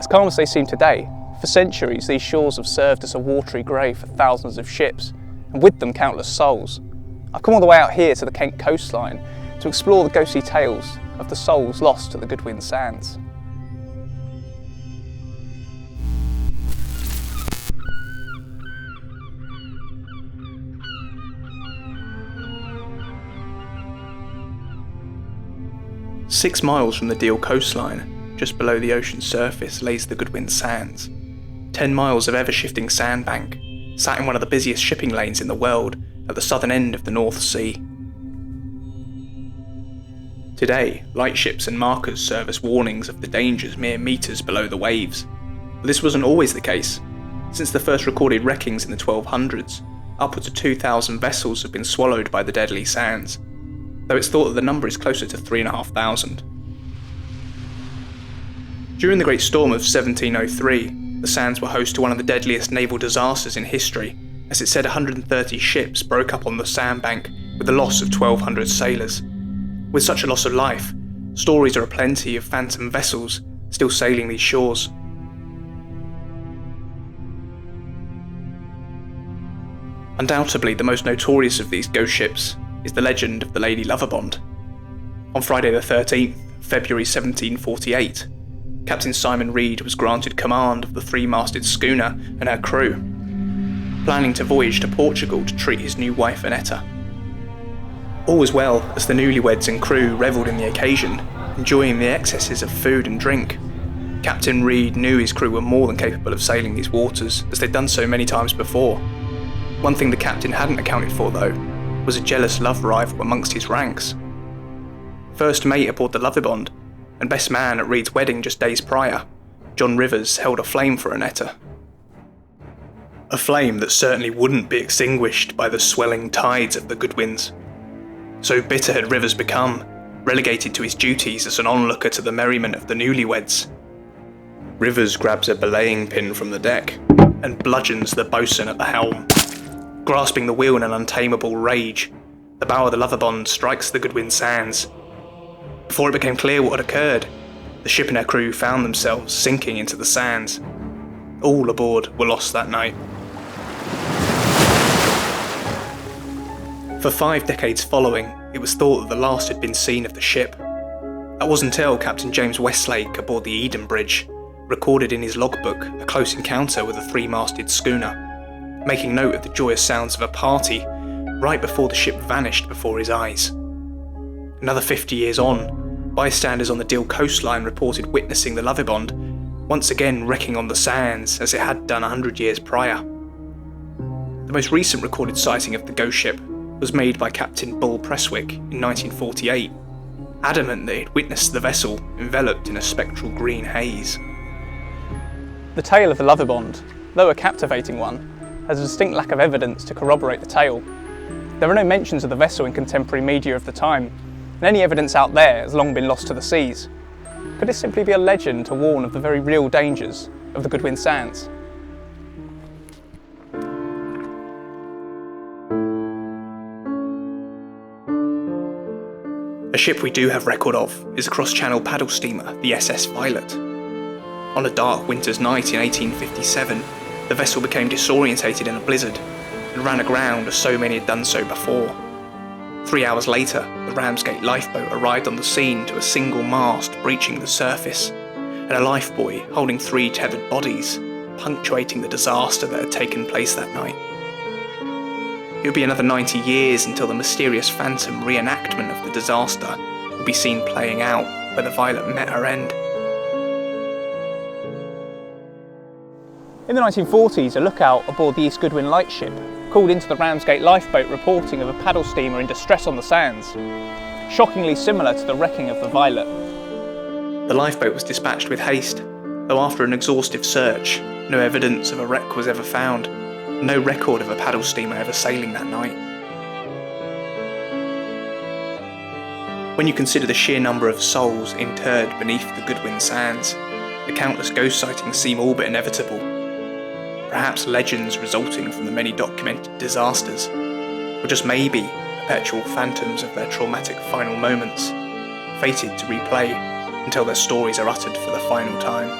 calm as they seem today, for centuries these shores have served as a watery grave for thousands of ships, and with them countless souls. I've come all the way out here to the Kent coastline to explore the ghostly tales of the souls lost to the Goodwin sands. "6 miles from the Deal coastline, just below the ocean surface, lays the Goodwin sands. 10 miles of ever-shifting sandbank, sat in one of the busiest shipping lanes in the world at the southern end of the North Sea. Today, lightships and markers serve as warnings of the dangers mere metres below the waves. But this wasn't always the case. Since the first recorded wreckings in the 1200s, upwards of 2,000 vessels have been swallowed by the deadly sands, though it's thought that the number is closer to 3,500. During the Great Storm of 1703, the sands were host to one of the deadliest naval disasters in history, as it said 130 ships broke up on the sandbank with the loss of 1,200 sailors. With such a loss of life, stories are aplenty of phantom vessels still sailing these shores. Undoubtedly, the most notorious of these ghost ships is the legend of the Lady Loverbond. On Friday the 13th, February 1748, Captain Simon Reed was granted command of the three-masted schooner and her crew, planning to voyage to Portugal to treat his new wife Annetta. All was well as the newlyweds and crew revelled in the occasion, enjoying the excesses of food and drink. Captain Reed knew his crew were more than capable of sailing these waters, as they'd done so many times before. One thing the captain hadn't accounted for, though, was a jealous love rival amongst his ranks. First mate aboard the Loverbond, and best man at Reed's wedding just days prior, John Rivers held a flame for Annetta. A flame that certainly wouldn't be extinguished by the swelling tides of the Goodwins. So bitter had Rivers become, relegated to his duties as an onlooker to the merriment of the newlyweds. Rivers grabs a belaying pin from the deck and bludgeons the boatswain at the helm. Grasping the wheel in an untamable rage, the bow of the Loverbond strikes the Goodwin sands. Before it became clear what had occurred, the ship and her crew found themselves sinking into the sands. All aboard were lost that night. For 5 decades following, it was thought that the last had been seen of the ship. That wasn't until Captain James Westlake aboard the Eden Bridge recorded in his logbook a close encounter with a three-masted schooner, making note of the joyous sounds of a party right before the ship vanished before his eyes. Another 50 years on, bystanders on the Deal coastline reported witnessing the Loverbond once again wrecking on the sands as it had done 100 years prior. The most recent recorded sighting of the ghost ship was made by Captain Bull Presswick in 1948, adamant that he'd witnessed the vessel enveloped in a spectral green haze. The tale of the Loverbond, though a captivating one, has a distinct lack of evidence to corroborate the tale. There are no mentions of the vessel in contemporary media of the time, and any evidence out there has long been lost to the seas. Could it simply be a legend to warn of the very real dangers of the Goodwin sands? A ship we do have record of is a cross-channel paddle steamer, the SS Violet. On a dark winter's night in 1857, the vessel became disorientated in a blizzard and ran aground as so many had done so before. 3 hours later, the Ramsgate lifeboat arrived on the scene to a single mast breaching the surface, and a lifebuoy holding 3 tethered bodies, punctuating the disaster that had taken place that night. It would be another 90 years until the mysterious phantom reenactment of the disaster would be seen playing out where the Violet met her end. In the 1940s, a lookout aboard the East Goodwin lightship called into the Ramsgate lifeboat reporting of a paddle steamer in distress on the sands, shockingly similar to the wrecking of the Violet. The lifeboat was dispatched with haste, though after an exhaustive search, no evidence of a wreck was ever found, no record of a paddle steamer ever sailing that night. When you consider the sheer number of souls interred beneath the Goodwin sands, the countless ghost sightings seem all but inevitable. Perhaps legends resulting from the many documented disasters, or just maybe perpetual phantoms of their traumatic final moments, fated to replay until their stories are uttered for the final time.